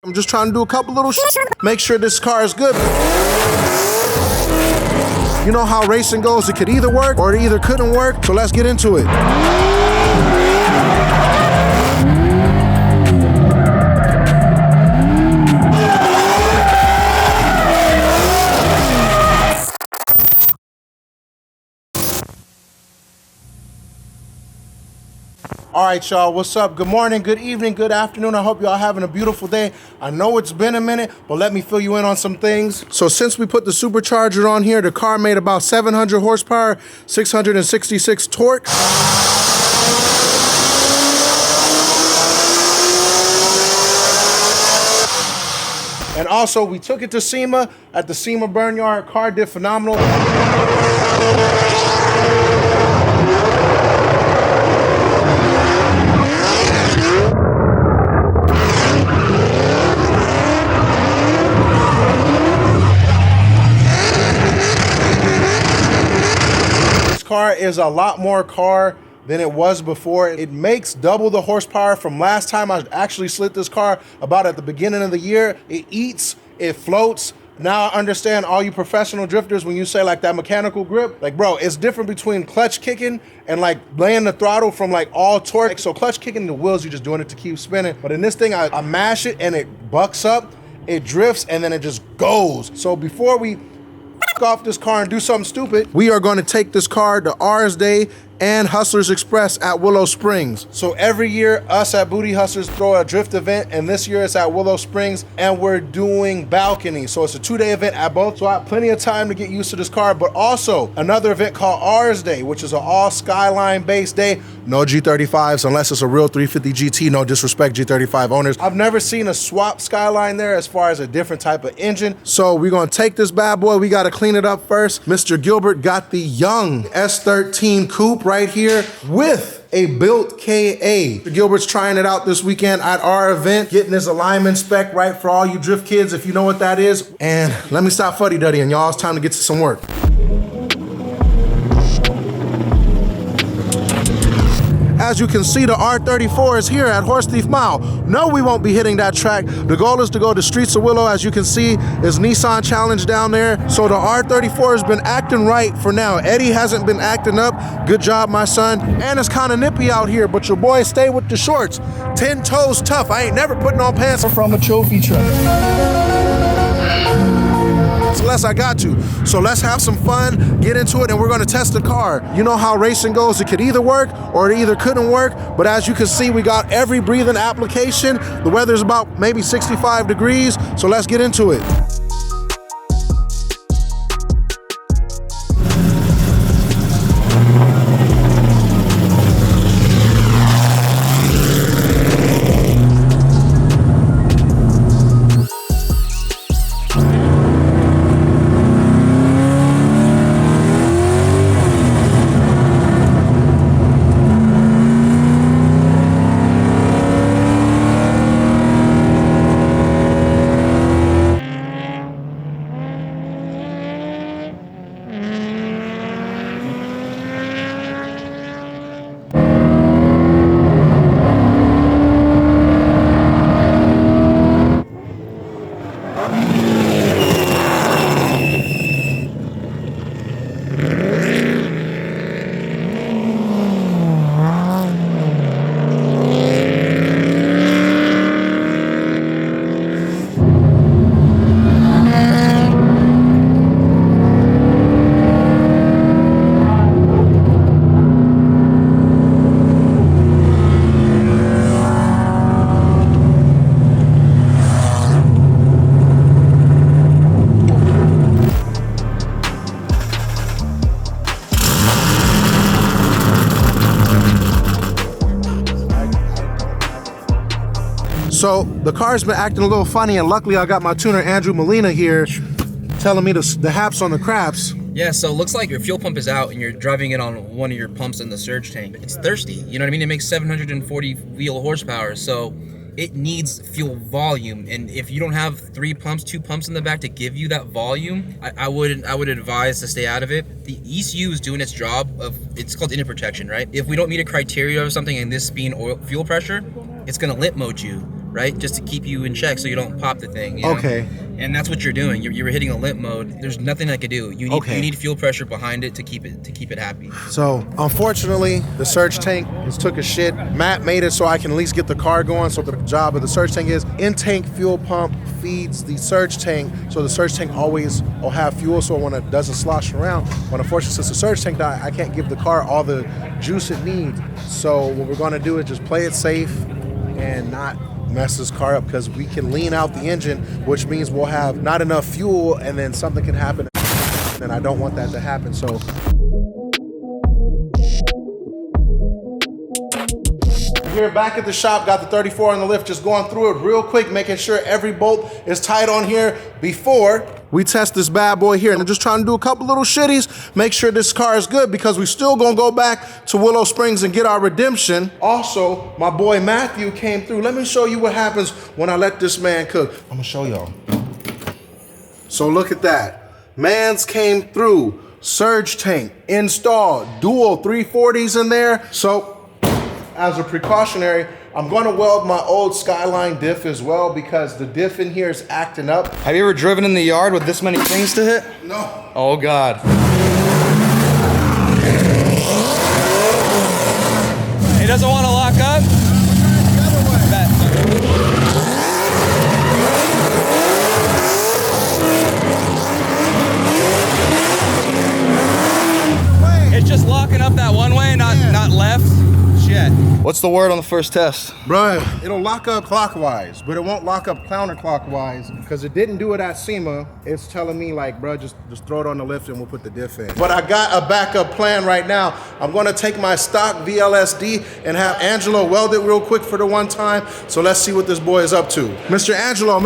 I'm just trying to do a couple little make sure this car is good. You know how racing goes, it could either work or it either couldn't work, so let's get into it. All right, y'all, what's up? Good morning, good evening, good afternoon. I hope y'all having a beautiful day. I know it's been a minute, but let me fill you in on some things. So since we put the Supercharger on here, the car made about 700 horsepower, 666 torque. And also, we took it to SEMA. At the SEMA burn yard, car did phenomenal. Car is a lot more car than it was before. It makes double the horsepower from last time I actually slid this car about at the beginning of the year. It eats, it floats. Now I understand all you professional drifters when you say like that mechanical grip, like bro, it's different between clutch kicking and like laying the throttle from like all torque. So clutch kicking the wheels, you're just doing it to keep spinning. But in this thing, I mash it and it bucks up, it drifts, and then it just goes. So before we off this car and do something stupid, we are going to take this car to R's Day and Hustlers Express at Willow Springs. So every year, us at Booty Hustlers throw a drift event, and this year it's at Willow Springs, and we're doing balcony. So it's a 2-day event at both. So I have plenty of time to get used to this car, but also another event called R's Day, which is an all Skyline based day. No G35s unless it's a real 350 GT. No disrespect, G35 owners. I've never seen a swap Skyline there as far as a different type of engine. So we're gonna take this bad boy. We gotta clean it up first. Mr. Gilbert got the young S13 coupe right here with a built KA. Gilbert's trying it out this weekend at our event, getting his alignment spec right for all you drift kids, if you know what that is. And let me stop fuddy-duddy, and y'all, it's time to get to some work. As you can see, the R34 is here at Horse Thief Mile. No, we won't be hitting that track. The goal is to go to Streets of Willow. As you can see, is Nissan Challenge down there. So the R34 has been acting right for now. Eddie hasn't been acting up. Good job, my son. And it's kind of nippy out here, but your boy stay with the shorts. 10 toes tough. I ain't never putting on pants from a trophy truck. Unless I got to. So let's have some fun, get into it, and we're gonna test the car. You know how racing goes, it could either work or it either couldn't work, but as you can see, we got every breathing application. The weather's about maybe 65 degrees, so let's get into it. So the car's been acting a little funny, and luckily I got my tuner Andrew Molina here telling me the haps on the craps. Yeah, so it looks like your fuel pump is out and you're driving it on one of your pumps in the surge tank. It's thirsty, you know what I mean? It makes 740 wheel horsepower, so it needs fuel volume. And if you don't have 2 pumps in the back to give you that volume, I would advise to stay out of it. The ECU is doing its job it's called inlet protection, right? If we don't meet a criteria of something in this speed oil fuel pressure, it's gonna limp mode you. right? Just to keep you in check so you don't pop the thing. You know? Okay. And that's what you're doing. You're hitting a limp mode. There's nothing I could do. You need fuel pressure behind it to keep it happy. So unfortunately, the surge tank just took a shit. Matt made it so I can at least get the car going. So the job of the surge tank is in-tank fuel pump feeds the surge tank, so the surge tank always will have fuel, so when it doesn't slosh around. But unfortunately, since the surge tank died, I can't give the car all the juice it needs. So what we're gonna do is just play it safe and not mess this car up, because we can lean out the engine, which means we'll have not enough fuel and then something can happen, and I don't want that to happen. So here back at the shop, got the 34 on the lift, just going through it real quick, making sure every bolt is tight on here before we test this bad boy here. And I'm just trying to do a couple little shitties, make sure this car is good, because we still gonna go back to Willow Springs and get our redemption. Also, my boy Matthew came through. Let me show you what happens when I let this man cook. I'm gonna show y'all. So look at that. Mans came through, surge tank installed, dual 340s in there. So as a precautionary, I'm gonna weld my old Skyline diff as well, because the diff in here is acting up. Have you ever driven in the yard with this many things to hit? No. Oh God. He doesn't want to lock up? It's just locking up that one way, not left. Shit. What's the word on the first test? Bruh, it'll lock up clockwise, but it won't lock up counterclockwise, because it didn't do it at SEMA. It's telling me like, bruh, just throw it on the lift and we'll put the diff in. But I got a backup plan right now. I'm gonna take my stock VLSD and have Angelo weld it real quick for the one time. So let's see what this boy is up to. Mr. Angelo.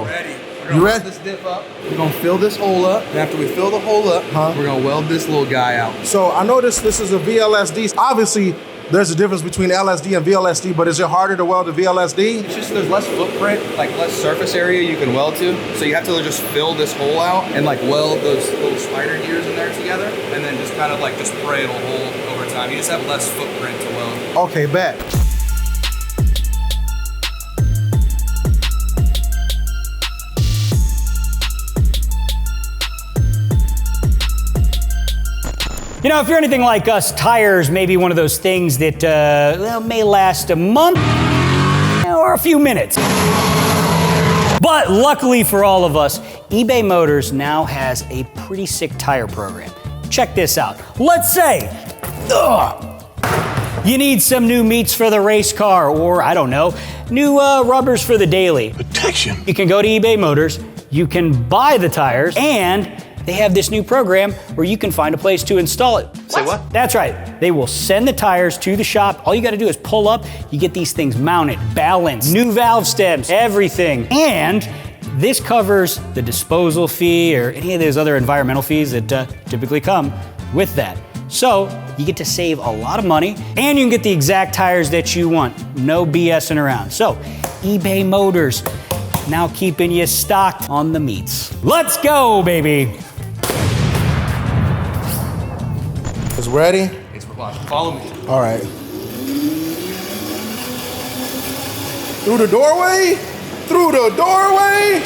Ready. You ready? This diff up. We're gonna fill this hole up, and after we fill the hole up, we're gonna weld this little guy out. So I noticed this is a VLSD. Obviously, there's a difference between LSD and VLSD, but is it harder to weld a VLSD? It's just there's less footprint, like less surface area you can weld to. So you have to just fill this hole out and like weld those little spider gears in there together, and then just kind of like just spray it'll hold over time. You just have less footprint to weld. Okay, bet. You know, if you're anything like us, tires may be one of those things that may last a month or a few minutes. But luckily for all of us, eBay Motors now has a pretty sick tire program. Check this out. Let's say, you need some new meats for the race car, or I don't know, new rubbers for the daily. Protection. You can go to eBay Motors, you can buy the tires, and they have this new program where you can find a place to install it. Say what? That's right. They will send the tires to the shop. All you gotta do is pull up, you get these things mounted, balanced, new valve stems, everything. And this covers the disposal fee or any of those other environmental fees that typically come with that. So you get to save a lot of money, and you can get the exact tires that you want. No BSing around. So eBay Motors, now keeping you stocked on the meats. Let's go, baby. Is ready? It's precaution. Follow me. All right. Through the doorway? Through the doorway?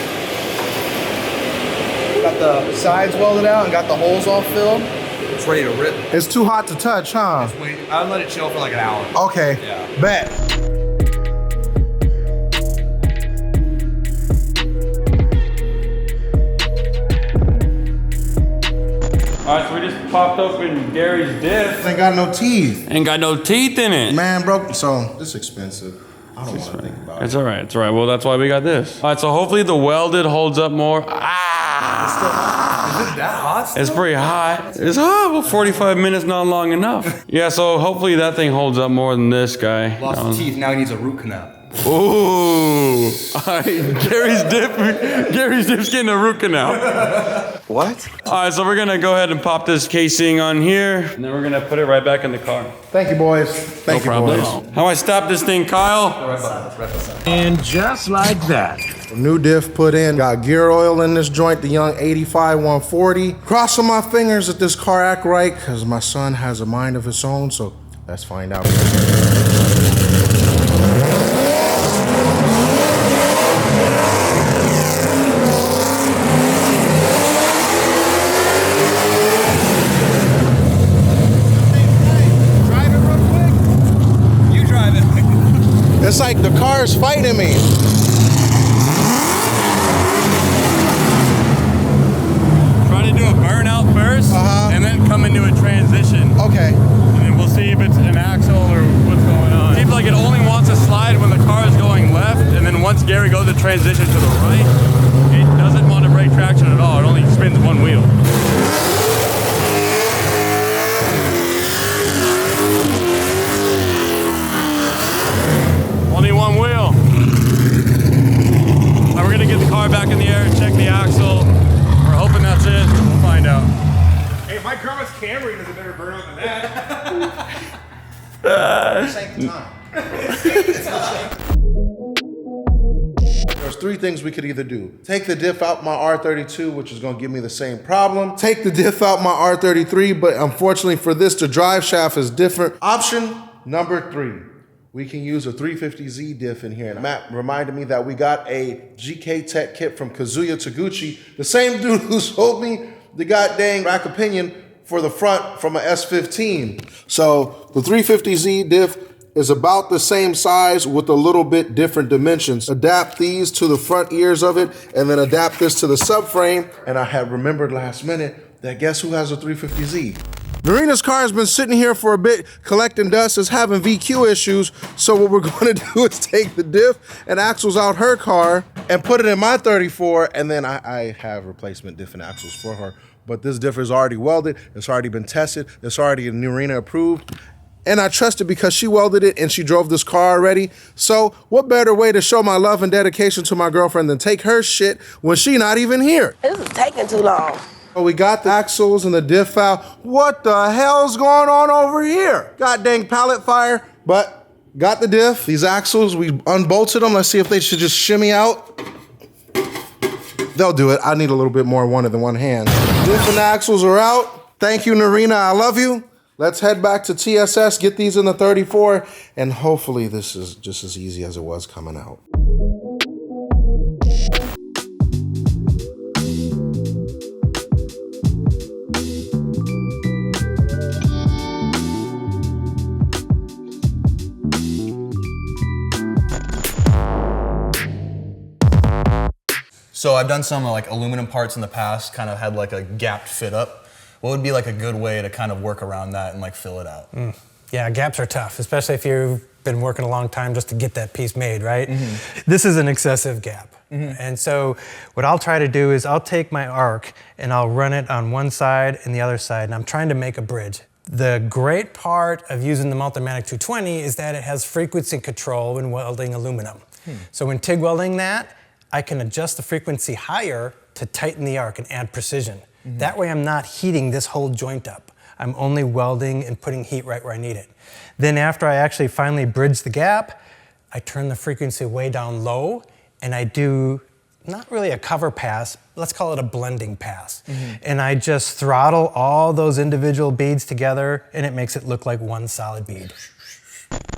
Got the sides welded out and got the holes all filled. It's ready to rip. It's too hot to touch, huh? Wait, I'll let it chill for like an hour. Okay, Yeah. bet. All right, so we just popped open Gary's diff. Ain't got no teeth. Ain't got no teeth in it. Man, bro, so this is expensive. I don't want to think about It's it. all right, it's all right. Well, that's why we got this. All right, so hopefully the welded holds up more. Ah! Is it that hot? It's pretty hot. It's hot. Well, 45 minutes not long enough. Yeah, so hopefully that thing holds up more than this guy. Lost his teeth, now he needs a root canal. Ooh. All right, Gary's dip's getting a root canal. What? All right, so we're gonna go ahead and pop this casing on here, and then we're gonna put it right back in the car. Thank you, boys. Thank you, Problem. boys. How I stop this thing, Kyle? And just like that. New diff put in. Got gear oil in this joint, the young 85 140. Crossing my fingers that this car act right, because my son has a mind of his own, so let's find out. car is fighting me. Try to do a burnout first, and then come into a transition. Okay. And then we'll see if it's an axle or what's going on. Seems like it only wants to slide when the car is going left, and then once Gary goes to transition to the right, it doesn't want to break traction at all. It only spins one wheel. Only one wheel. Now we're gonna get the car back in the air and check the axle. We're hoping that's it. We'll find out. Hey, my grandma's Camry does a better burnout than that. Same time. There's three things we could either do. Take the diff out my R32, which is gonna give me the same problem. Take the diff out my R33, but unfortunately for this, the drive shaft is different. Option number 3. We can use a 350Z diff in here. And Matt reminded me that we got a GK Tech kit from Kazuya Taguchi, the same dude who sold me the goddamn rack opinion for the front from a S15. So the 350Z diff is about the same size with a little bit different dimensions. Adapt these to the front ears of it and then adapt this to the subframe. And I had remembered last minute that guess who has a 350Z? Marina's car has been sitting here for a bit, collecting dust, is having VQ issues. So what we're gonna do is take the diff and axles out her car and put it in my 34, and then I have replacement diff and axles for her. But this diff is already welded, it's already been tested, it's already Marina approved. And I trust it because she welded it and she drove this car already. So what better way to show my love and dedication to my girlfriend than take her shit when she not even here? This is taking too long. We got the axles and the diff out. What the hell's going on over here? God dang pallet fire, but got the diff. These axles, we unbolted them. Let's see if they should just shimmy out. They'll do it. I need a little bit more one than one hand. Diff and axles are out. Thank you, Narina. I love you. Let's head back to TSS, get these in the 34, and hopefully this is just as easy as it was coming out. So I've done some like aluminum parts in the past, kind of had like a gapped fit up. What would be like a good way to kind of work around that and like fill it out? Yeah, gaps are tough, especially if you've been working a long time just to get that piece made, right? This is an excessive gap. And so what I'll try to do is I'll take my arc and I'll run it on one side and the other side, and I'm trying to make a bridge. The great part of using the Multimatic 220 is that it has frequency control when welding aluminum. So when TIG welding that, I can adjust the frequency higher to tighten the arc and add precision. That way I'm not heating this whole joint up. I'm only welding and putting heat right where I need it. Then after I actually finally bridge the gap, I turn the frequency way down low and I do not really a cover pass, let's call it a blending pass. And I just throttle all those individual beads together and it makes it look like one solid bead.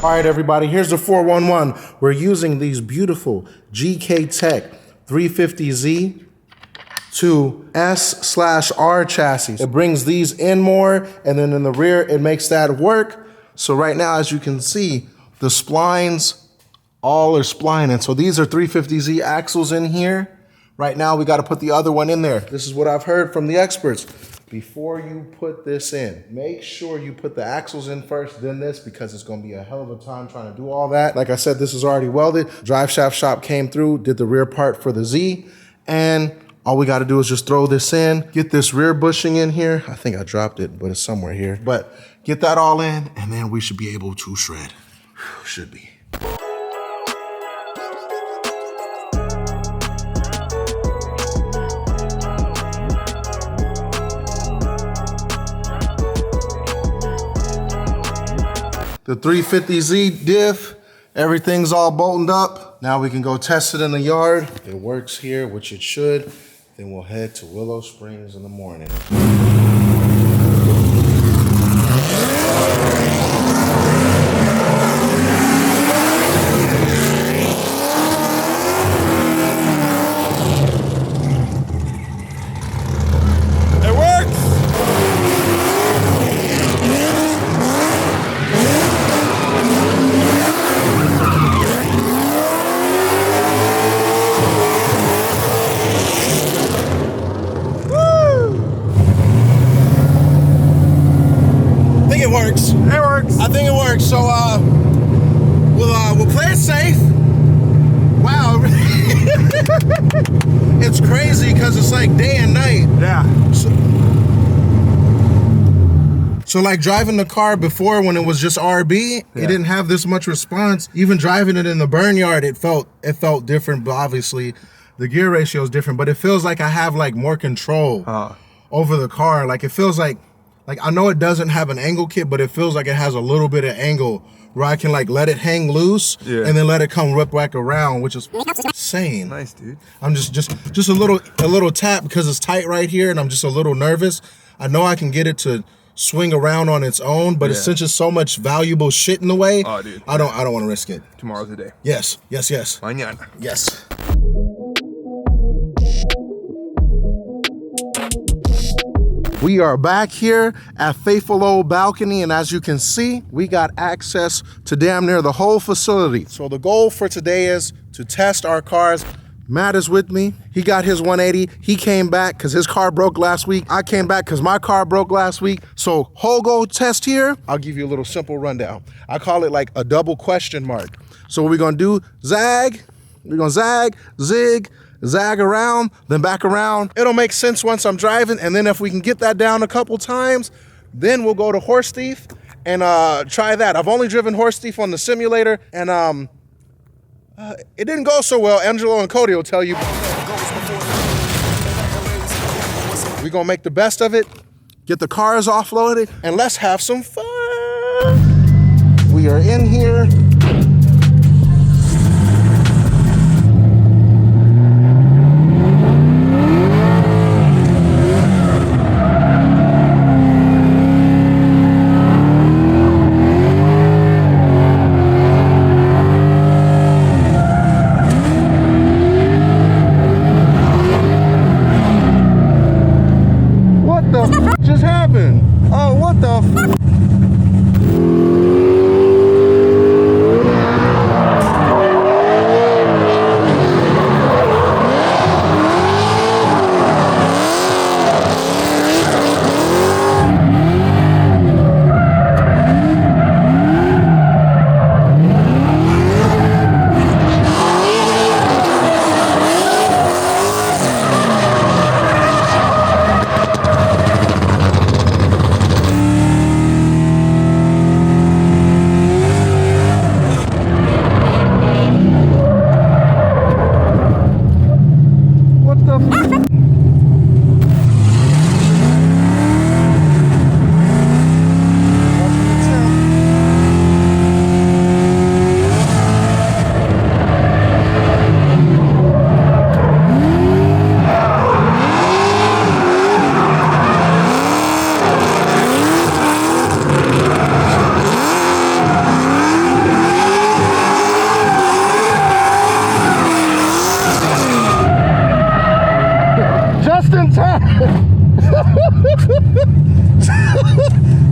All right, everybody, here's the 411. We're using these beautiful GK Tech 350Z to S/R chassis. It brings these in more, and then in the rear, it makes that work. So right now, as you can see, the splines all are splining. So these are 350Z axles in here. Right now, we got to put the other one in there. This is what I've heard from the experts. Before you put this in, make sure you put the axles in first, then this, because it's going to be a hell of a time trying to do all that. Like I said, this is already welded. Drive shaft shop came through, did the rear part for the Z, and all we got to do is just throw this in, get this rear bushing in here. I think I dropped it, but it's somewhere here. But get that all in, and then we should be able to shred. Should be. The 350Z diff, everything's all bolted up. Now we can go test it in the yard. If it works here, which it should, then we'll head to Willow Springs in the morning. It works! it's crazy because it's like day and night. Yeah. So like driving the car before when it was just RB, it didn't have this much response. Even driving it in the burn yard, it felt different, but obviously the gear ratio is different, but it feels like I have like more control over the car. Like it feels like I know it doesn't have an angle kit, but it feels like it has a little bit of angle where I can like let it hang loose and then let it come whip back around, which is insane. Nice, dude. I'm just a little tap because it's tight right here and I'm just a little nervous. I know I can get it to swing around on its own, but it's since it's so much valuable shit in the way, dude. I don't want to risk it. Tomorrow's the day. Yes. Mañana. Yes. We are back here at Faithful Old Balcony, and as you can see, we got access to damn near the whole facility. So the goal for today is to test our cars. Matt is with me. He got his 180. He came back because his car broke last week. I came back because my car broke last week. So whole go test here, I'll give you a little simple rundown. I call it like a double question mark. So what we're gonna do, zag, we're gonna zag, zig, zag around, then back around. It'll make sense once I'm driving, and then if we can get that down a couple times, then we'll go to Horse Thief and try that. I've only driven Horse Thief on the simulator, and it didn't go so well. Angelo and Cody will tell you. We're gonna make the best of it, get the cars offloaded, and let's have some fun. We are in here. Just happened? Oh, what the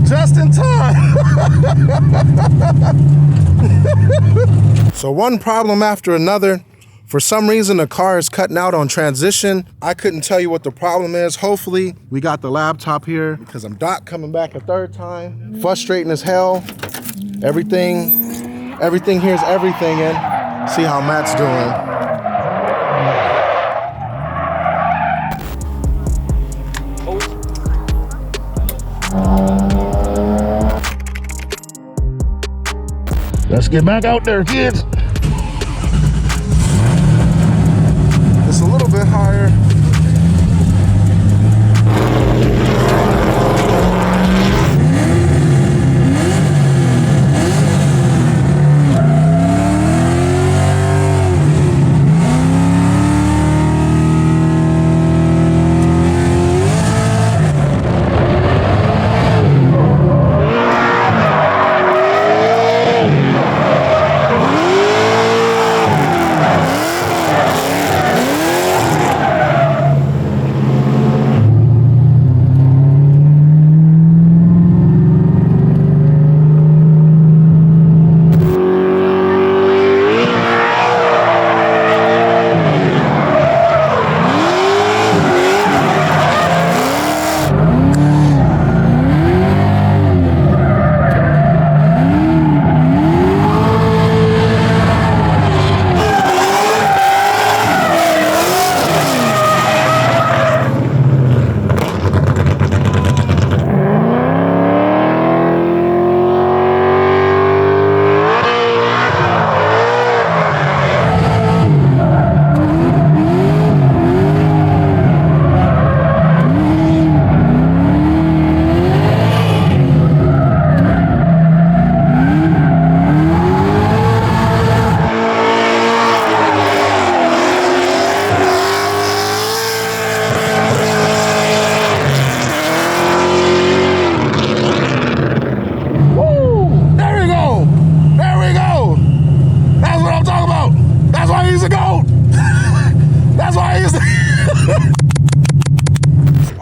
Just in time. So one problem after another. For some reason, the car is cutting out on transition. I couldn't tell you what the problem is. Hopefully, we got the laptop here because I'm not coming back a third time. Frustrating as hell. Everything here's everything in. See how Matt's doing. Let's get back out there, kids. It's a little bit higher.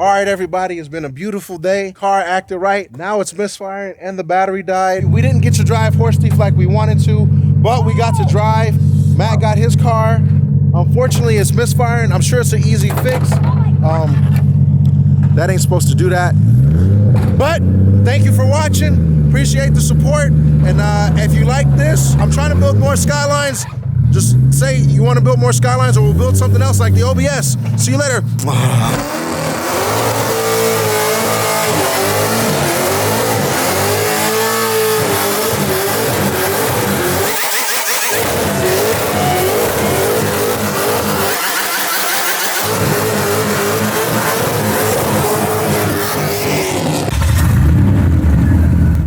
All right, everybody, it's been a beautiful day. Car acted right. Now it's misfiring and the battery died. We didn't get to drive Horse Thief like we wanted to, but we got to drive. Matt got his car. Unfortunately, it's misfiring. I'm sure it's an easy fix. That ain't supposed to do that. But thank you for watching. Appreciate the support. And if you like this, I'm trying to build more Skylines. Just say you want to build more Skylines or we'll build something else like the OBS. See you later.